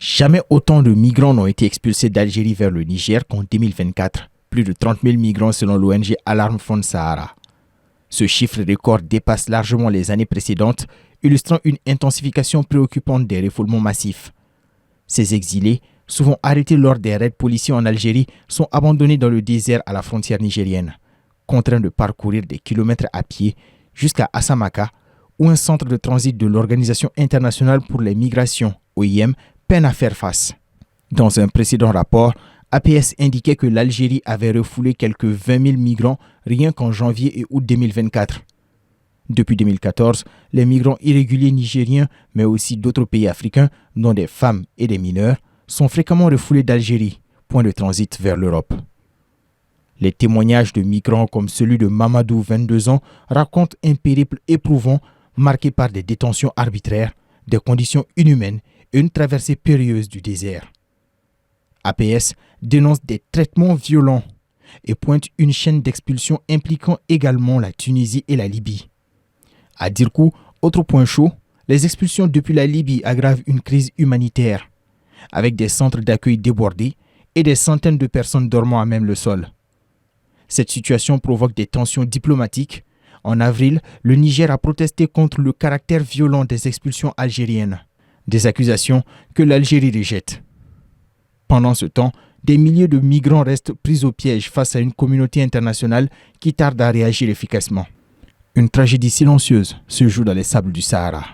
Jamais autant de migrants n'ont été expulsés d'Algérie vers le Niger qu'en 2024. Plus de 30 000 migrants selon l'ONG Alarm Fond Sahara. Ce chiffre record dépasse largement les années précédentes, illustrant une intensification préoccupante des refoulements massifs. Ces exilés, souvent arrêtés lors des raids policiers en Algérie, sont abandonnés dans le désert à la frontière nigérienne, contraints de parcourir des kilomètres à pied jusqu'à Assamaka, où un centre de transit de l'Organisation internationale pour les migrations, OIM, peine à faire face. Dans un précédent rapport, APS indiquait que l'Algérie avait refoulé quelques 20 000 migrants rien qu'en janvier et août 2024. Depuis 2014, les migrants irréguliers nigériens, mais aussi d'autres pays africains, dont des femmes et des mineurs, sont fréquemment refoulés d'Algérie, point de transit vers l'Europe. Les témoignages de migrants comme celui de Mamadou, 22 ans, racontent un périple éprouvant marqué par des détentions arbitraires, des conditions inhumaines et une traversée périlleuse du désert. APS dénonce des traitements violents et pointe une chaîne d'expulsion impliquant également la Tunisie et la Libye. À Dirkou, autre point chaud, les expulsions depuis la Libye aggravent une crise humanitaire, avec des centres d'accueil débordés et des centaines de personnes dormant à même le sol. Cette situation provoque des tensions diplomatiques. En avril, le Niger a protesté contre le caractère violent des expulsions algériennes, des accusations que l'Algérie rejette. Pendant ce temps, des milliers de migrants restent pris au piège face à une communauté internationale qui tarde à réagir efficacement. Une tragédie silencieuse se joue dans les sables du Sahara.